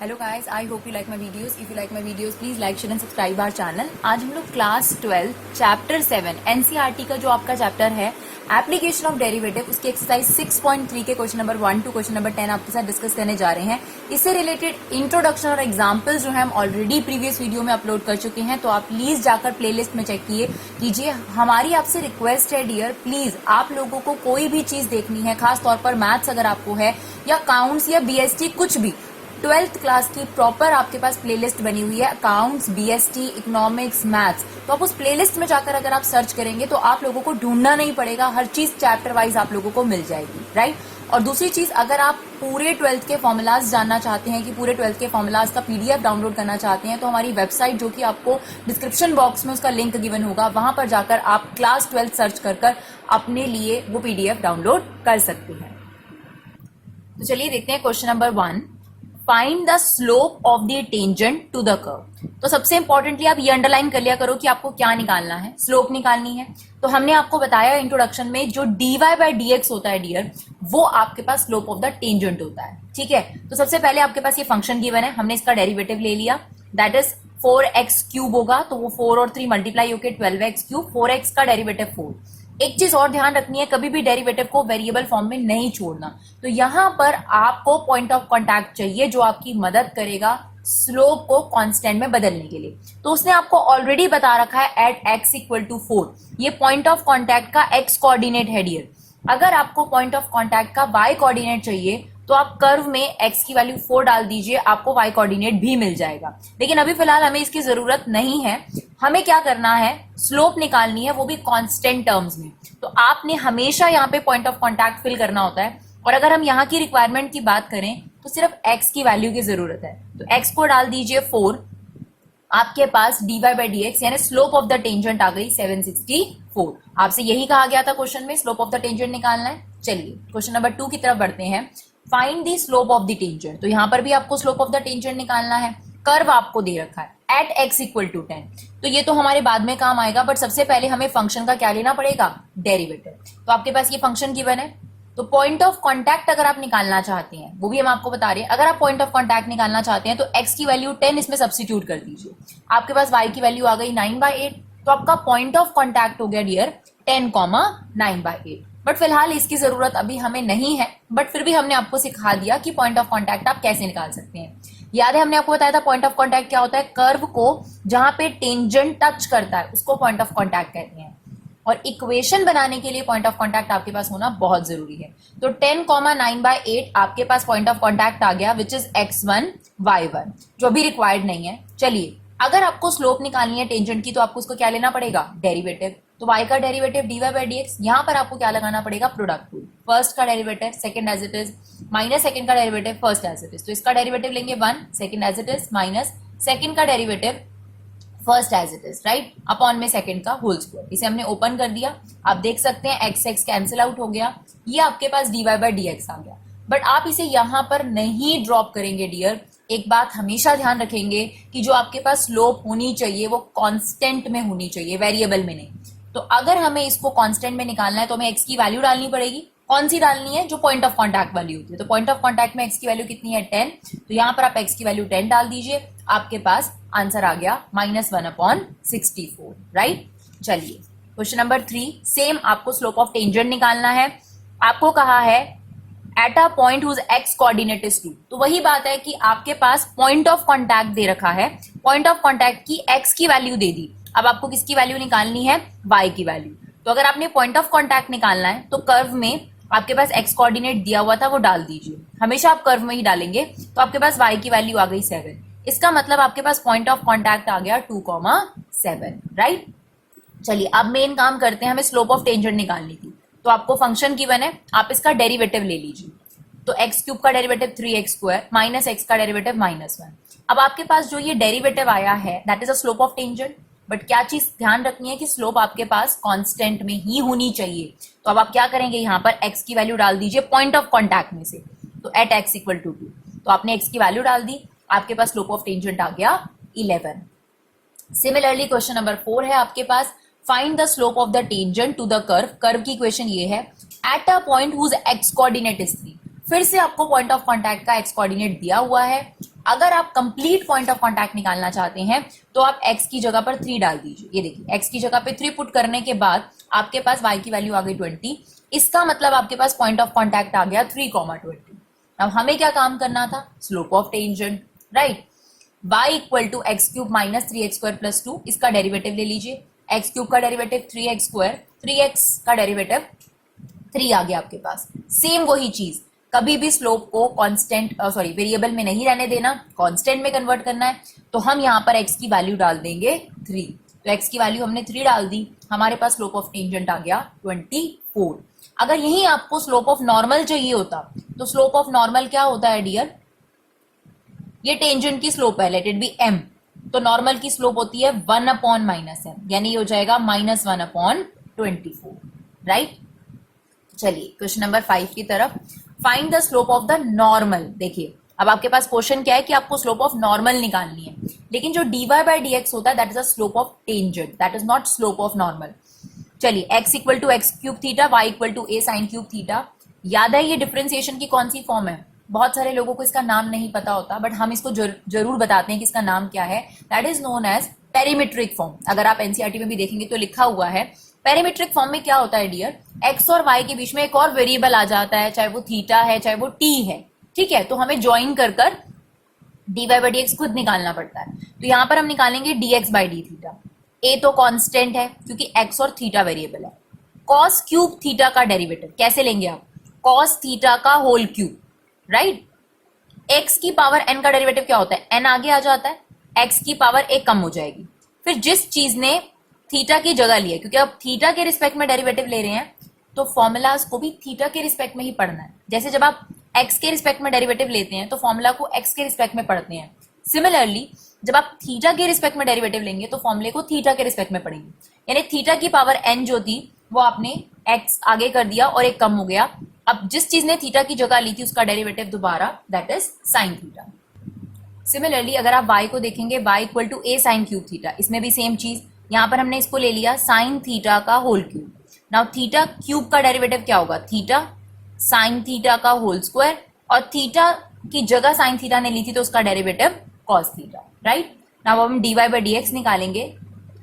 Hello guys, I hope you like my videos. If you like my videos please like share and subscribe our channel. आज हम लोग class 12 chapter 7 NCERT का जो आपका chapter है application of derivative, उसकी exercise 6.3 के question number 1 to question number 10 आपके साथ डिस्कस करने जा रहे हैं। इससे रिलेटेड इंट्रोडक्शन और एग्जाम्पल्स जो है हम ऑलरेडी प्रीवियस वीडियो में अपलोड कर चुके हैं, तो आप प्लीज जाकर प्लेलिस्ट में चेक कीजिए। हमारी आपसे रिक्वेस्ट है डियर, प्लीज आप लोगों को कोई भी चीज देखनी है, खास तौर पर मैथ्स अगर आपको है या काउंट्स या बीएसटी कुछ भी, 12th क्लास की प्रॉपर आपके पास प्लेलिस्ट बनी हुई है, अकाउंट्स, बीएसटी, इकोनॉमिक्स, मैथ्स। तो आप उस प्लेलिस्ट में जाकर अगर आप सर्च करेंगे तो आप लोगों को ढूंढना नहीं पड़ेगा, हर चीज चैप्टर वाइज आप लोगों को मिल जाएगी, राइट। और दूसरी चीज, अगर आप पूरे 12th के फॉर्मूलाज जानना चाहते हैं कि पूरे 12th के फॉर्मूलाज का पीडीएफ डाउनलोड करना चाहते हैं, तो हमारी वेबसाइट जो कि आपको डिस्क्रिप्शन बॉक्स में उसका लिंक गिवन होगा, वहां पर जाकर आप क्लास 12 सर्च कर अपने लिए वो पीडीएफ डाउनलोड कर सकते हैं। तो चलिए देखते हैं question number 1, find the slope of the tangent to the curve. तो सबसे इंपॉर्टेंटली आप ये अंडरलाइन कर लिया करो कि आपको क्या निकालना है, स्लोप निकालनी है। तो हमने आपको बताया इंट्रोडक्शन में, जो dy बाय dx होता है डियर, वो आपके पास स्लोप ऑफ द टेंजेंट होता है, ठीक है। तो सबसे पहले आपके पास ये फंक्शन गिवन है, हमने इसका डेरिवेटिव ले लिया, दैट इज 4x क्यूब होगा, तो वो 4 और 3 मल्टीप्लाई होकर 12x क्यूब, 4x का डेरिवेटिव 4। एक चीज और ध्यान रखनी है, कभी भी डेरिवेटिव को वेरिएबल फॉर्म में नहीं छोड़ना। तो यहां पर आपको पॉइंट ऑफ कांटेक्ट चाहिए जो आपकी मदद करेगा स्लोप को कांस्टेंट में बदलने के लिए। तो उसने आपको ऑलरेडी बता रखा है एट x इक्वल टू 4, ये पॉइंट ऑफ कांटेक्ट का x कोऑर्डिनेट है डियर। अगर आपको पॉइंट ऑफ कांटेक्ट का y कोऑर्डिनेट चाहिए तो आप कर्व में x की वैल्यू 4 डाल दीजिए, आपको y कोऑर्डिनेट भी मिल जाएगा। लेकिन अभी फिलहाल हमें इसकी जरूरत नहीं है, हमें क्या करना है, स्लोप निकालनी है, वो भी कांस्टेंट टर्म्स में। तो आपने हमेशा यहाँ पे पॉइंट ऑफ कांटेक्ट फिल करना होता है, और अगर हम यहाँ की रिक्वायरमेंट की बात करें तो सिर्फ x की वैल्यू की जरूरत है। तो x को डाल दीजिए 4, आपके पास dy बाय dx यानी स्लोप ऑफ द टेंजेंट आ गई 764। आपसे यही कहा गया था क्वेश्चन में, स्लोप ऑफ द टेंजेंट निकालना है। चलिए क्वेश्चन नंबर 2 की तरफ बढ़ते हैं, find the slope of the tangent. तो यहां पर भी आपको स्लोप ऑफ द टेंजेंट निकालना है। कर्व आपको दे रखा है एट x इक्वल टू 10, तो ये तो हमारे बाद में काम आएगा, बट सबसे पहले हमें फंक्शन का क्या लेना पड़ेगा, डेरिवेटिव। तो आपके पास ये फंक्शन गिवन है, तो पॉइंट ऑफ कांटेक्ट अगर आप निकालना चाहते हैं, वो भी हम आपको बता रहे हैं, अगर आप पॉइंट ऑफ कांटेक्ट निकालना चाहते हैं तो x की वैल्यू 10 इसमें सब्स्टिट्यूट कर दीजिए, आपके पास y की वैल्यू आ गई 9/8, तो आपका पॉइंट ऑफ कांटेक्ट हो गया डियर 10,9/8। बट फिलहाल इसकी जरूरत अभी हमें नहीं है, बट फिर भी हमने आपको सिखा दिया कि पॉइंट ऑफ कांटेक्ट आप कैसे निकाल सकते हैं। याद है हमने आपको बताया था पॉइंट ऑफ कांटेक्ट क्या होता है, कर्व को जहां पे टेंजेंट टच करता है उसको पॉइंट ऑफ कांटेक्ट कहते हैं। और इक्वेशन बनाने के लिए पॉइंट ऑफ कांटेक्ट आपके पास होना बहुत जरूरी है। तो 10,9/8 आपके पास पॉइंट ऑफ कांटेक्ट आ गया, विच इज x1 y1, जो अभी रिक्वायर्ड नहीं है। चलिए, अगर आपको स्लोप निकालनी है टेंजेंट की तो आपको उसको क्या लेना पड़ेगा, डेरिवेटिव। तो y का डेरिवेटिव dy बाय dx, यहां पर आपको क्या लगाना पड़ेगा, प्रोडक्ट रूल। फर्स्ट का derivative second as it is, minus second का derivative first as it is. तो इसका डेरिवेटिव लेंगे 1, second as it is, minus second का derivative first as it is, right, upon में सेकंड का होल स्क्वायर। इसे हमने ओपन कर दिया, आप देख सकते हैं x x कैंसिल आउट हो गया, ये आपके पास dy बाय dx आ गया। बट आप इसे यहां पर नहीं ड्रॉप करेंगे डियर। एक बात हमेशा ध्यान रखेंगे कि जो आपके पास स्लोप होनी चाहिए वो कांस्टेंट में होनी चाहिए, वेरिएबल में नहीं। तो अगर हमें इसको कांस्टेंट में निकालना है तो हमें x की वैल्यू डालनी पड़ेगी। कौन सी डालनी है, जो पॉइंट ऑफ कांटेक्ट वाली होती है। तो पॉइंट ऑफ कांटेक्ट में x की वैल्यू कितनी है, 10, तो यहां पर आप x की वैल्यू 10 डाल दीजिए, आपके पास आंसर आ गया -1/64, राइट। चलिए क्वेश्चन नंबर 3, सेम आपको स्लोप ऑफ टेंजेंट निकालना है। आपको कहा है at a point whose x coordinate is 2, तो वही बात है कि आपके पास पॉइंट ऑफ कांटेक्ट दे रखा है, पॉइंट ऑफ कांटेक्ट की x की वैल्यू दे दी, अब आपको किसकी वैल्यू निकालनी है, y की वैल्यू। तो अगर आपने पॉइंट ऑफ कांटेक्ट निकालना है तो कर्व में आपके पास x कोऑर्डिनेट दिया हुआ था वो डाल दीजिए, हमेशा आप कर्व में ही डालेंगे। तो आपके पास y की वैल्यू आ गई 7, इसका मतलब आपके पास पॉइंट ऑफ कांटेक्ट आ गया 2,7, राइट। चलिए अब मेन काम करते हैं, हमें स्लोप ऑफ टेंजेंट निकालनी थी। तो आपको फंक्शन गिवन है, आप इसका डेरिवेटिव ले लीजिए। तो x क्यूब का derivative 3x square minus x का डेरिवेटिव -1। अब आपके पास जो ये डेरिवेटिव आया है that is a slope of tangent, but क्या चीज ध्यान रखनी है कि स्लोप आपके पास कांस्टेंट में ही होनी चाहिए। तो अब आप क्या करेंगे, यहाँ पर x की वैल्यू डाल दीजिए पॉइंट ऑफ कांटेक्ट में से, तो एट x इक्वल टू 2, तो आपने x की वैल्यू डाल दी, आपके पास स्लोप ऑफ टेंजेंट आ गया 11। सिमिलरली क्वेश्चन नंबर 4 है आपके पास, find the slope of the tangent to the curve. Curve की इक्वेशन ये है, at a point whose x coordinate is 3, फिर से आपको पॉइंट ऑफ कांटेक्ट का x कोऑर्डिनेट दिया हुआ है, अगर आप कंप्लीट पॉइंट ऑफ कांटेक्ट निकालना चाहते हैं तो आप x की जगह पर 3 डाल दीजिए। ये देखिए x की जगह पे 3 पुट करने के बाद आपके पास y की वैल्यू आ गई 20। इसका मतलब आपके पास पॉइंट ऑफ कांटेक्ट आ गया 3,20। अब हमें क्या काम करना था, slope of tangent, right. y equal to x cube minus 3x square plus 2, इसका डेरिवेटिव ले लीजिए। एक्स क्यूब का डेरिवेटिव 3x स्क्वायर, 3x का डेरिवेटिव 3 आ गया आपके पास। सेम वही चीज, कभी भी स्लोप को कांस्टेंट वेरिएबल में नहीं रहने देना, कांस्टेंट में कन्वर्ट करना है। तो हम यहाँ पर x की वैल्यू डाल देंगे 3। तो x की वैल्यू हमने 3 डाल दी, हमारे पास स्लोप ऑफ टेंजेंट आ गया 24। अगर यही आपको स्लोप ऑफ नॉर्मल चाहिए होता तो स्लोप ऑफ नॉर्मल क्या होता है डियर, ये टेंजेंट की स्लोप है, लेट इट बी m। तो नॉर्मल की स्लोप होती है 1/-m, यानी ये हो जाएगा -1/24, राइट। चलिए क्वेश्चन नंबर 5 की तरफ, find the slope of the normal. देखिए अब आपके पास क्वेश्चन क्या है कि आपको स्लोप ऑफ नॉर्मल निकालनी है, लेकिन जो dy/dx होता है that is a slope of tangent, that is not slope of normal. चलिए x equal to x cube theta, y equal to a sine cube theta. याद है ये डिफरेंशिएशन की कौन सी फॉर्म है, बहुत सारे लोगों को इसका नाम नहीं पता होता, बट हम इसको जरूर बताते हैं कि इसका नाम क्या है। That is known as parametric form. अगर आप एनसीईआरटी में भी देखेंगे तो लिखा हुआ है। पेरीमेट्रिक फॉर्म में क्या होता है डियर, एक्स और वाई के बीच में एक और वेरिएबल आ जाता है, चाहे वो थीटा है चाहे वो टी है, ठीक है। तो हमें ज्वाइन कर dy/dx खुद निकालना पड़ता है। तो यहां पर हम निकालेंगे dx/d थीटा। ए तो कांस्टेंट है क्योंकि एक्स और थीटा वेरिएबल है। कॉस क्यूब थीटा का डेरिवेटिव कैसे लेंगे आप, कॉस थीटा का होल क्यूब, राइट। एक्स की पावर एन का डेरिवेटिव क्या होता है, एन आगे आ जाता है, एक्स की पावर एक कम हो जाएगी। फिर जिस चीज ने थीटा की जगह ली है, क्योंकि अब थीटा के रिस्पेक्ट में डेरिवेटिव ले रहे हैं तो फॉर्मूलाज को भी थीटा के रिस्पेक्ट में ही पढ़ना है। जैसे जब आप एक्स के रिस्पेक्ट में डेरिवेटिव लेते हैं तो फॉर्मूला को एक्स के रिस्पेक्ट में पढ़ते हैं। सिमिलरली जब आप थीटा के रिस्पेक्ट में डेरिवेटिव लेंगे तो फॉर्मूले को थीटा के रिस्पेक्ट में पढ़ेंगे। यानी थीटा की पावर एन जो थी वो आपने एक्स आगे कर दिया और एक कम हो गया। अब जिस चीज ने थीटा की जगह ली थी उसका डेरिवेटिव दोबारा, that is sine theta. Similarly अगर आप y को देखेंगे, y equal to a sine cube theta, इसमें भी सेम चीज, यहां पर हमने इसको ले लिया साइन थीटा का whole cube. Now theta cube का डेरिवेटिव क्या होगा, थीटा साइन थीटा का होल स्क्वायर, और थीटा की जगह साइन थीटा ने ली थी तो उसका derivative cos theta, right. Now हम dy/dx निकालेंगे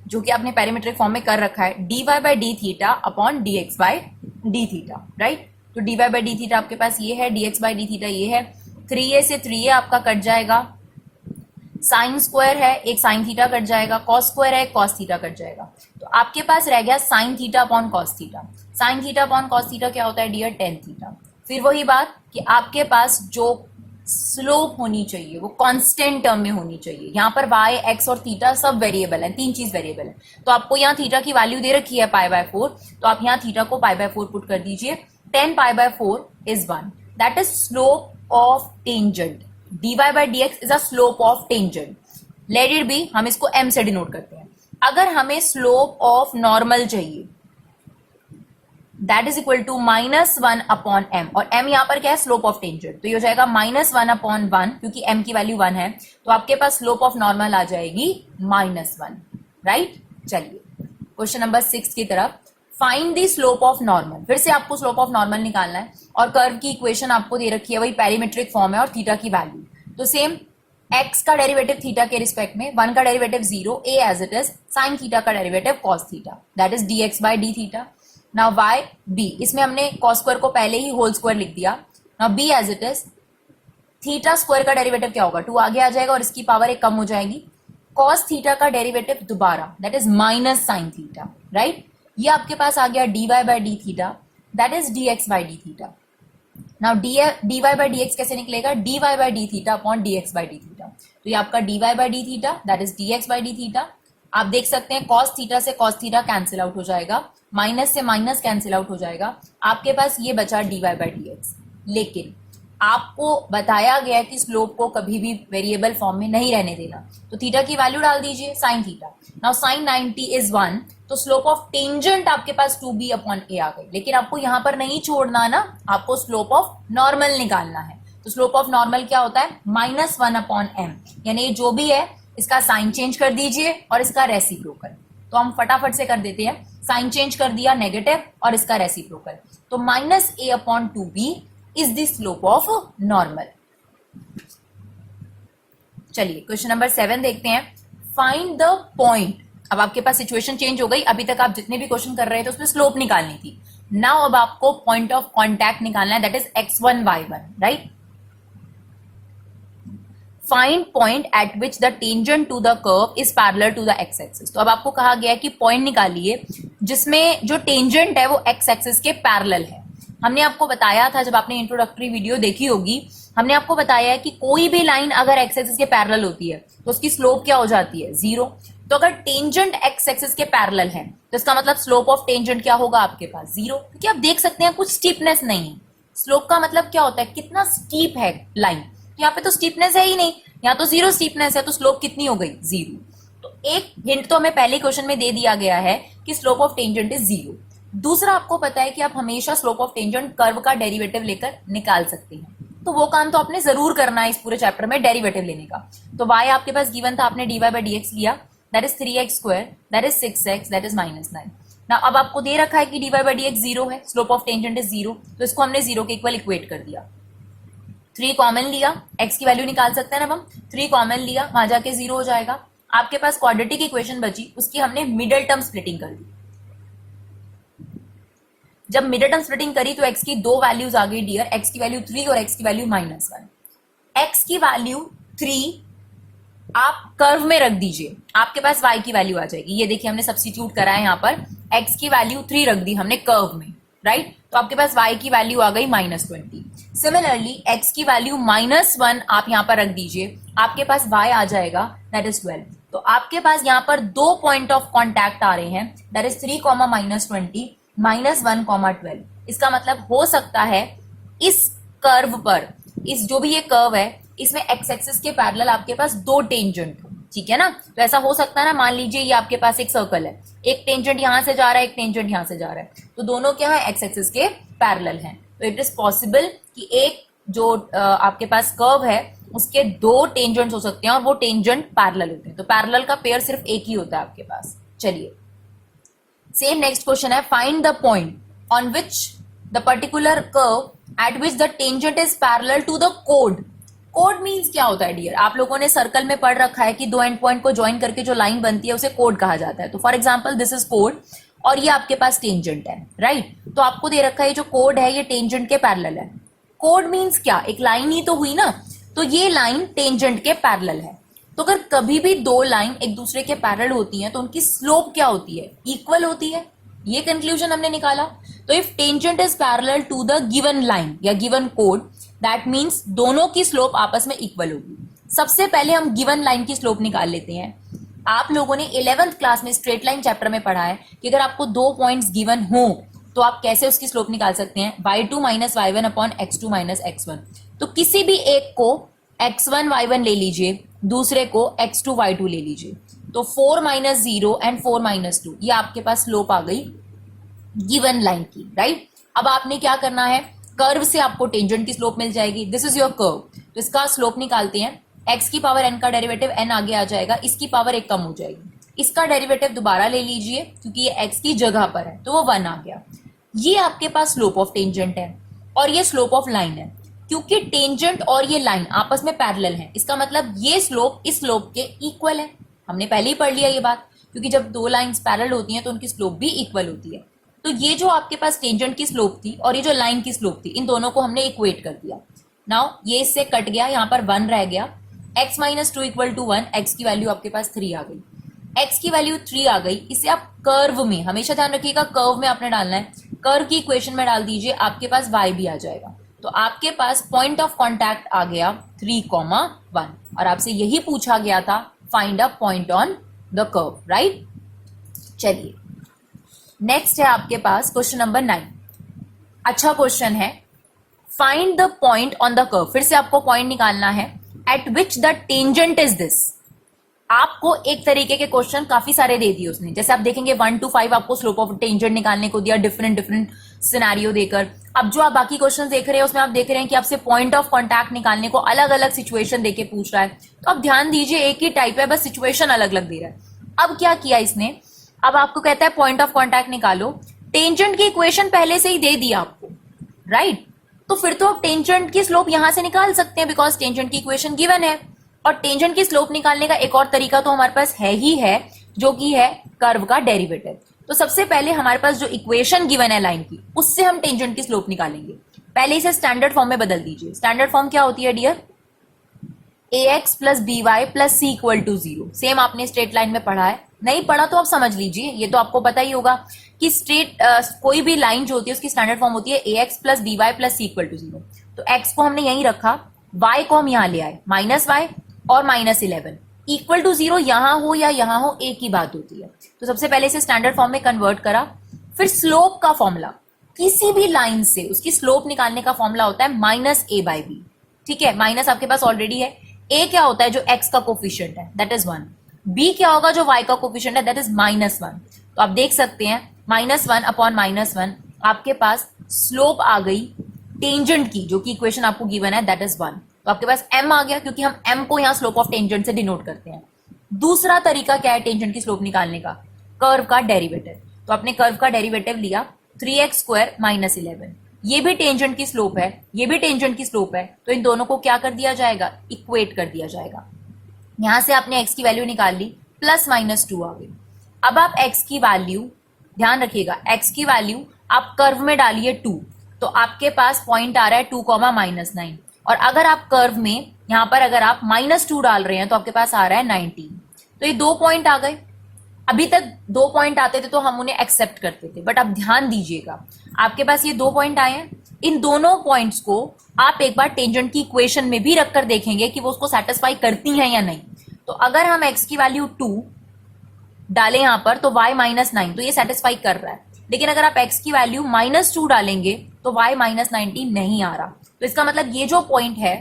जो कि आपने पैरामीट्रिक फॉर्म में कर रखा है, dy/d theta upon dx/d theta, right. तो dy/d थीटा आपके पास ये है, dx/d थीटा ये है, 3a से 3a आपका कट जाएगा, साइन स्क्वायर है एक साइन थीटा कट जाएगा, कॉस स्क्वायर है एक कॉस थीटा कट जाएगा। तो आपके पास रह गया sine theta upon cos theta. Sine theta upon cos theta क्या होता है डियर, टेन थीटा। फिर वही बात कि आपके पास जो स्लोप होनी चाहिए वो कांस्टेंट टर्म में होनी चाहिए। यहाँ पर y, x और थीटा सब वेरिएबल है, तीन चीज वेरिएबल है। तो आपको यहाँ थीटा की वैल्यू दे रखी है π/4, तो आप यहाँ थीटा को π/4 पुट कर दीजिए। 10 π/4 is 1, that is slope of tangent. dy/dx is a slope of tangent, let it be, हम इसको m से डिनोट करते हैं। अगर हमें स्लोप ऑफ नॉर्मल चाहिए that is equal to -1/m, और m यहां पर क्या है, स्लोप ऑफ टेंजेंट, तो ये हो जाएगा -1/1, क्योंकि m की वैल्यू 1 है तो आपके पास स्लोप ऑफ नॉर्मल आ जाएगी -1, राइट। चलिए क्वेश्चन नंबर 6 की तरफ, find the slope of normal. फिर से आपको स्लोप ऑफ नॉर्मल निकालना है और कर्व की इक्वेशन आपको दे रखी है, वही पैरामीट्रिक फॉर्म है और थीटा की वैल्यू। तो सेम x का डेरिवेटिव थीटा के रिस्पेक्ट में, 1 का derivative 0, a as it is, sine theta का derivative cos theta, that is dx/d theta. Now y b, इसमें हमने cos स्क्वायर को पहले ही होल स्क्वायर लिख दिया। Now b as it is, theta square का डेरिवेटिव क्या होगा, 2 आगे आ जाएगा और इसकी पावर एक कम हो जाएगी। cos थीटा का डेरिवेटिव दोबारा, that is minus sine theta, right. ये आपके पास आ गया dy/d theta, that is dx/d theta. Now dy/dx कैसे निकलेगा, dy/d theta upon dx/d theta. तो ये आपका dy/d theta that is dx/d theta. आप देख सकते हैं cos थीटा से cos थीटा कैंसिल आउट हो जाएगा, माइनस से माइनस कैंसिल आउट हो जाएगा, आपके पास ये बचा dy/dx। लेकिन आपको बताया गया कि स्लोप को कभी भी वेरिएबल फॉर्म में नहीं रहने देना, तो थीटा की वैल्यू डाल दीजिए sine theta. Now sine 90 is 1, तो स्लोप ऑफ टेंजेंट आपके पास 2b/a आ गई। लेकिन आपको यहां पर नहीं छोड़ना ना, आपको स्लोप ऑफ नॉर्मल निकालना है। तो स्लोप ऑफ नॉर्मल क्या होता है, -1/m, यानी जो भी है इसका साइन चेंज कर दीजिए और इसका रेसिप्रोकल। तो हम फटाफट से कर देते हैं, साइन चेंज कर दिया नेगेटिव और इसका रेसिप्रोकल, तो -a/2b is the slope of normal. चलिए क्वेश्चन नंबर 7 देखते हैं। Find the point. अब आपके पास सिचुएशन चेंज हो गई, अभी तक आप जितने भी क्वेश्चन कर रहे थे उसमें स्लोप निकालनी थी। नाउ अब आपको पॉइंट ऑफ कॉन्टैक्ट निकालना है, that is x1 y1, right. Find point at which the tangent to the curve is parallel to the x axis. तो अब आपको कहा गया है कि पॉइंट निकालिए जिसमें जो टेंजेंट है वो एक्स एक्सिस के पैरेलल है। हमने आपको बताया था, जब आपने इंट्रोडक्टरी वीडियो देखी होगी, हमने आपको बताया है कि कोई भी लाइन अगर एक्स एक्सिस के पैरेलल होती है तो उसकी स्लोप क्या हो जाती है, 0। तो अगर टेंजेंट एक्स एक्सिस के पैरेलल है तो इसका मतलब स्लोप ऑफ टेंजेंट क्या होगा आपके पास, 0। क्योंकि आप देख सकते हैं कुछ स्टीपनेस नहीं है। स्लोप का मतलब क्या होता है, कितना स्टीप है लाइन। यहाँ पे तो स्टीपनेस है ही नहीं, यहाँ तो 0 स्टीपनेस है, तो स्लोप कितनी हो गई, 0। तो एक हिंट तो हमें पहले क्वेश्चन में दे दिया गया है कि स्लोप ऑफ टेंजेंट इज 0। दूसरा आपको पता है कि आप हमेशा स्लोप ऑफ टेंजेंट कर्व का डेरिवेटिव लेकर निकाल सकते हैं। तो वो काम तो आपने जरूर करना है इस पूरे चैप्टर में, डेरिवेटिव लेने का। तो y आपके पास गिवन था, आपने dy by dx लिया, that is 3x square, that is 6x, that is -9। ना अब आपको दे रखा है कि dy by dx 0 है, स्लोप ऑफ टेंजेंट इज 0, तो इसको हमने 0 के इक्वल इक्वेट कर दिया। 3 कॉमन लिया, x की वैल्यू निकाल सकते हैं ना हम, 3 कॉमन लिया, वहां जाके 0 हो जाएगा। आपके पास क्वाड्रेटिक इक्वेशन बची, उसकी हमने मिडल टर्म स्प्लिटिंग कर दी। जब मिडल टर्म स्प्लिटिंग करी तो x की 2 वैल्यूज आ गई डियर, x की वैल्यू 3 और x की वैल्यू -1। x की वैल्यू 3 आप कर्व में रख दीजिए, आपके पास y की वैल्यू आ जाएगी। ये देखिए हमने सब्स्टिट्यूट करा है यहाँ पर, x की वैल्यू 3 रख दी हमने कर्व में, राइट। तो आपके पास y की वैल्यू आ गई -20। सिमिलरली x की वैल्यू -1 आप यहाँ पर रख दीजिए, आपके पास y आ जाएगा, दैट इज 12। तो आपके पास यहाँ पर 2 पॉइंट ऑफ कॉन्टैक्ट आ रहे हैं, दैट इज 3, -20, -1, -12। इसका मतलब हो सकता है इस कर्व पर, इस जो भी ये कर्व है, इसमें एक्स एक्सिस के पैरेलल आपके पास 2 टेंजेंट हो, ठीक है ना। तो ऐसा हो सकता है ना, मान लीजिए ये आपके पास एक सर्कल है, एक टेंजेंट यहां से जा रहा है, एक टेंजेंट यहां से जा रहा है, तो दोनों क्या है, एक्स एक्सिस के पैरेलल हैं। तो इट इज पॉसिबल कि एक जो आपके पास कर्व है उसके 2 टेंजेंट्स हो सकते हैं और वो टेंजेंट पैरेलल होते हैं। तो पैरेलल का पेयर सिर्फ एक ही होता है आपके पास। चलिए सेम नेक्स्ट क्वेश्चन है, find the point on which the particular curve at which the tangent is parallel to the कोड। कोड मींस क्या होता है डियर, आप लोगों ने सर्कल में पढ़ रखा है कि 2 एंड पॉइंट को ज्वाइन करके जो लाइन बनती है उसे कोड कहा जाता है। तो for example this is code और ये आपके पास टेंजेंट है, राइट। तो आपको दे रखा है जो कोड है ये टेंजेंट के पैरेलल है। कोड मींस क्या, एक लाइन ही तो हुई ना, तो ये लाइन टेंजेंट के पैरेलल है। तो अगर कभी भी 2 लाइन एक दूसरे के पैरेलल होती हैं तो उनकी स्लोप क्या होती है, इक्वल होती है। ये कंक्लूजन हमने निकाला। तो if tangent is parallel to the given line या गिवन कोड, दैट मींस दोनों की स्लोप आपस में इक्वल होगी। सबसे पहले हम गिवन लाइन की स्लोप निकाल लेते हैं। आप लोगों ने 11th क्लास में स्ट्रेट लाइन चैप्टर में पढ़ा है कि अगर आपको 2 पॉइंट्स गिवन हो तो आप कैसे उसकी स्लोप निकाल सकते हैं, y2 - y1 upon x2 - x1। तो किसी भी एक को x1 y1 ले लीजिए, दूसरे को x2 y2 ले लीजिए। तो 4 - 0 एंड 4 - 2, ये आपके पास स्लोप आ गई गिवन लाइन की, राइट। अब आपने क्या करना है, कर्व से आपको टेंजेंट की स्लोप मिल जाएगी, दिस इज योर कर्व। तो इसका स्लोप निकालते हैं, x की पावर n का डेरिवेटिव n आगे आ जाएगा, इसकी पावर 1 कम हो जाएगी। इसका डेरिवेटिव दोबारा ले लीजिए क्योंकि ये x की जगह पर है, तो वो 1 आ गया। ये आपके पास स्लोप ऑफ टेंजेंट है और ये स्लोप ऑफ लाइन है। क्योंकि टेंजेंट और ये लाइन आपस में पैरेलल है, इसका मतलब ये स्लोप इस स्लोप के इक्वल है। हमने पहले ही पढ़ लिया ये बात, क्योंकि जब 2 लाइंस पैरेलल होती हैं तो उनकी स्लोप भी इक्वल होती है। तो ये जो आपके पास टेंजेंट की स्लोप थी और ये जो लाइन की स्लोप थी, इन दोनों को हमने इक्वेट कर दिया। नाउ ये इससे कट गया, यहाँ पर 1 रह गया। x - 2 = 1, x की वैल्यू आपके पास 3 आ गई। x की वैल्यू 3 आ गई, इसे आप कर्व में, हमेशा ध्यान रखिएगा कर्व में आपने डालना है, कर्व की इक्वेशन में डाल दीजिए, आपके पास y भी आ जाएगा। तो आपके पास पॉइंट ऑफ कॉन्टैक्ट आ गया 3,1 और आपसे यही पूछा गया था, find a point on the curve, right. चलिए नेक्स्ट है आपके पास क्वेश्चन नंबर 9। अच्छा क्वेश्चन है, find the point on the curve. फिर से आपको पॉइंट निकालना है, eight which the tangent is this. आपको एक तरीके के क्वेश्चन काफी सारे दे दिए उसने, जैसे आप देखेंगे 1 to 5 आपको स्लोप ऑफ टेंजेंट निकालने को दिया, डिफरेंट सिनेरियो देकर। अब जो आप बाकी क्वेश्चन देख रहे हैं उसमें आप देख रहे हैं कि आपसे पॉइंट ऑफ कॉन्टैक्ट निकालने को अलग अलग सिचुएशन देके पूछ रहा है। तो आप ध्यान दीजिए, एक ही टाइप है, बस सिचुएशन अलग अलग दे रहा है। अब क्या किया इसने, अब आपको कहता है पॉइंट ऑफ कॉन्टैक्ट निकालो, टेंजेंट की इक्वेशन पहले से ही दे दिया आपको, राइट। तो फिर तो आप टेंजेंट की स्लोप यहां से निकाल सकते हैं, बिकॉज टेंजेंट की इक्वेशन गिवन है। और टेंजेंट की स्लोप निकालने का एक और तरीका तो हमारे पास है ही है, जो कि है कर्व का डेरिवेटिव। तो सबसे पहले हमारे पास जो इक्वेशन गिवन है लाइन की, उससे हम टेंजेंट की स्लोप निकालेंगे। पहले इसे स्टैंडर्ड फॉर्म में बदल दीजिए। स्टैंडर्ड फॉर्म क्या होती है dear? ax plus B Y plus C equal to 0। Same आपने स्ट्रेट लाइन में पढ़ा है, नहीं पढ़ा तो आप समझ लीजिए, ये तो आपको पता ही होगा कि स्ट्रेट कोई भी लाइन जो होती है उसकी स्टैंडर्ड फॉर्म होती है ax plus B Y plus C equal to 0। तो x को हमने यहीं रखा, y को हम यहां ले आए, माइनस वाई और माइनस 11 इक्वल टू 0। यहां हो या यहां हो एक ही बात होती है। तो सबसे पहले इसे स्टैंडर्ड फॉर्म में कन्वर्ट करा। फिर स्लोप का फॉर्मूला, किसी भी लाइन से उसकी स्लोप निकालने का फॉर्मूला होता है माइनस ए बाई बी। ठीक है, माइनस आपके पास ऑलरेडी है। ए क्या होता है? जो x का कोफिशिएंट है, दैट इज 1। b क्या होगा? जो y का कोफिशिएंट है, दैट इज माइनस 1। तो आप देख सकते हैं माइनस 1 अपॉन माइनस 1 आपके पास स्लोप आ गई टेंजेंट की, जो कि इक्वेशन आपको गिवन है, दैट इज 1। तो आपके पास m आ गया, क्योंकि हम m को यहां स्लोप ऑफ टेंजेंट से डिनोट करते हैं। दूसरा तरीका क्या है टेंजेंट की स्लोप निकालने का? कर्व का डेरिवेटिव। तो आपने कर्व का डेरिवेटिव लिया 3x स्क्वायर माइनस 11, ये भी टेंजेंट की स्लोप है, ये भी टेंजेंट की स्लोप है। तो इन दोनों को क्या कर दिया जाएगा? इक्वेट कर दिया जाएगा। यहां से आपने x की वैल्यू निकाल ली, प्लस माइनस 2 आ गई। अब आप x की वैल्यू, ध्यान रखिएगा, x की वैल्यू आप कर्व में डालिए 2, तो आपके पास पॉइंट आ रहा है 2 कॉमा माइनस 9। और अगर आप कर्व में यहां पर अगर आप माइनस 2 डाल रहे हैं तो आपके पास आ रहा है 19। तो ये 2 पॉइंट आ गए। अभी तक 2 पॉइंट आते थे तो हम उन्हें एक्सेप्ट करते थे, बट अब ध्यान दीजिएगा, आपके पास ये 2 पॉइंट आए हैं। इन दोनों पॉइंट्स को आप एक बार टेंजेंट की इक्वेशन में भी रखकर देखेंगे कि वो उसको सेटिस्फाई करती हैं या नहीं। तो अगर हम x की वैल्यू 2 डालें यहां पर, तो y माइनस 9, तो ये सेटिस्फाई कर रहा है। लेकिन अगर आप x की वैल्यू माइनस 2 डालेंगे तो y माइनस 19 नहीं आ रहा। तो इसका मतलब ये जो पॉइंट है,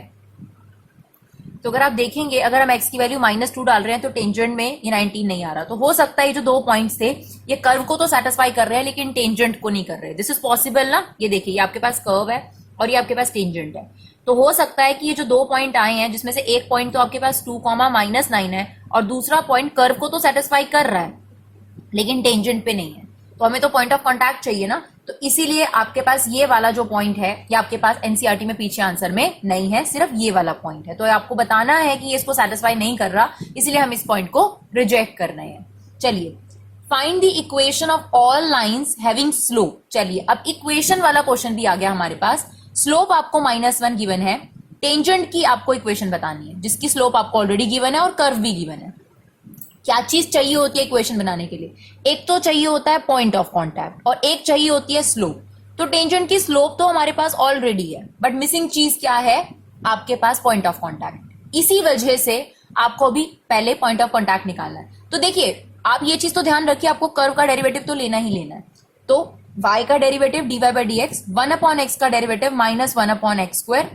तो अगर आप देखेंगे, अगर हम x की वैल्यू माइनस 2 डाल रहे हैं तो टेंजेंट में ये 19 नहीं आ रहा। तो हो सकता है ये जो 2 पॉइंट्स थे ये कर्व को तो सेटिस्फाई कर रहे हैं लेकिन टेंजेंट को नहीं कर रहे। दिस इज पॉसिबल ना? ये देखिए, ये आपके पास कर्व है और ये आपके पास टेंजेंट है। तो हो सकता है कि ये जो 2 पॉइंट आए हैं, जिसमें से एक पॉइंट तो आपके पास 2 कॉमा माइनस 9 है और दूसरा पॉइंट कर्व को तो सेटिस्फाई कर रहा है लेकिन टेंजेंट पे नहीं है। तो हमें तो पॉइंट ऑफ कॉन्टैक्ट चाहिए ना, तो इसीलिए आपके पास ये वाला जो पॉइंट है ये आपके पास एनसीईआरटी में पीछे आंसर में नहीं है, सिर्फ ये वाला पॉइंट है। तो आपको बताना है कि ये इसको सेटिस्फाई नहीं कर रहा, इसीलिए हम इस पॉइंट को रिजेक्ट कर रहे हैं। चलिए, find the equation of all lines having slope. चलिए, अब इक्वेशन वाला क्वेश्चन भी आ गया हमारे पास। स्लोप आपको -1 गिवन है, टेंजेंट की आपको इक्वेशन बतानी है जिसकी स्लोप आपको ऑलरेडी गिवन है और कर्व भी गिवन है। क्या चीज चाहिए होती है इक्वेशन बनाने के लिए? एक तो चाहिए होता है पॉइंट ऑफ कांटेक्ट और एक चाहिए होती है स्लोप। तो टेंजेंट की स्लोप तो हमारे पास ऑलरेडी है, बट मिसिंग चीज क्या है? आपके पास पॉइंट ऑफ कांटेक्ट। इसी वजह से आपको भी पहले पॉइंट ऑफ कांटेक्ट निकालना है। तो देखिए, आप ये चीज तो ध्यान रखिए, आपको कर्व का डेरिवेटिव तो लेना ही लेना है। तो y का derivative dy by D x, 1 upon x का डेरिवेटिव -1 अपॉन एक्स स्क्वायर।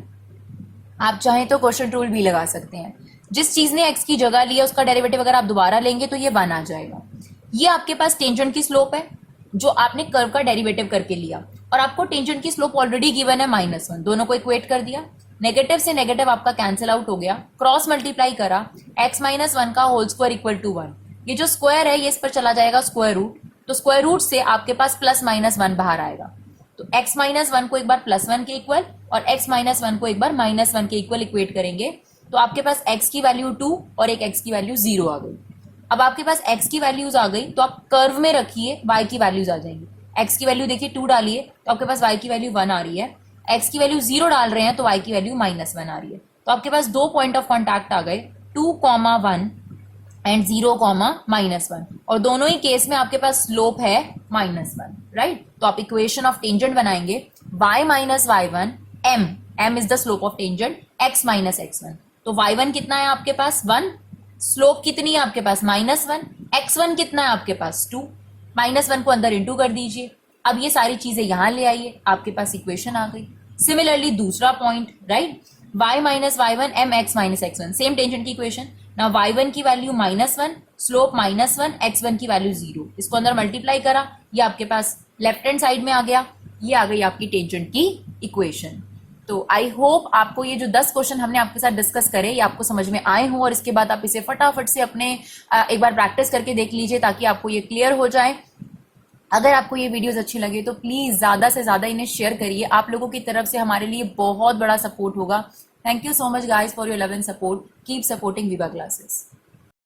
आप चाहें तो क्वोशिएंट रूल भी लगा सकते हैं। जिस चीज ने x की जगह लिया उसका डेरिवेटिव अगर आप दोबारा लेंगे तो ये 1 आ जाएगा। ये आपके पास टेंजेंट की स्लोप है जो आपने कर्व का डेरिवेटिव करके लिया, और आपको टेंजेंट की स्लोप ऑलरेडी गिवन है -1। दोनों को इक्वेट कर दिया, नेगेटिव से नेगेटिव आपका कैंसिल आउट हो गया, क्रॉस मल्टीप्लाई करा, x -1 का होल स्क्वायर इक्वल टू 1। ये जो स्क्वायर है ये इस पर चला जाएगा स्क्वायर रूट, तो स्क्वायर रूट से आपके पास +-1 बाहर आएगा। तो x -1 को एक बार +1 के इक्वल और x -1 को एक बार -1 के इक्वल इक्वेट करेंगे तो आपके पास x की वैल्यू 2 और एक x की वैल्यू 0 आ गई। अब आपके पास x की वैल्यूज आ गई तो आप कर्व में रखिए, y की वैल्यूज आ जाएंगी। x की वैल्यू देखिए 2 डालिए तो आपके पास y की वैल्यू 1 आ रही है, x की वैल्यू 0 डाल रहे हैं तो y की वैल्यू -1 आ रही है। तो आपके पास 2 पॉइंट ऑफ कॉन्टैक्ट आ गए, 2,1 एंड 0,-1, और दोनों ही केस में आपके पास स्लोप है -1, राइट। तो आप इक्वेशन ऑफ टेंजेंट बनाएंगे y - y1 m is the slope of tangent, x - x1। तो y1 कितना है आपके पास 1, स्लोप कितनी है आपके पास -1, x1 कितना है आपके पास 2, -1 को अंदर इंटू कर दीजिए। अब ये सारी चीजें यहां ले आइए, आपके पास इक्वेशन आ गई। सिमिलरली दूसरा point, right, y - y1 m x - x1, same tangent की इक्वेशन। ना y1 की वैल्यू -1, स्लोप -1, x1 की वैल्यू 0, इसको अंदर मल्टीप्लाई करा, ये आपके पास लेफ्ट हैंड साइड में आ गया, ये आ गई आपकी टेंजेंट की इक्वेशन। तो आई होप आपको ये जो 10 क्वेश्चन हमने आपके साथ डिस्कस करे ये आपको समझ में आए हों, और इसके बाद आप इसे फटाफट से अपने एक बार प्रैक्टिस करके देख लीजिए ताकि आपको ये क्लियर हो जाए। अगर आपको ये वीडियोस अच्छी लगे तो प्लीज ज्यादा से ज्यादा इन्हें शेयर करिए, आप लोगों की तरफ से हमारे लिए बहुत बड़ा सपोर्ट होगा। Thank you so much guys for your love and support. Keep supporting Viva Classes.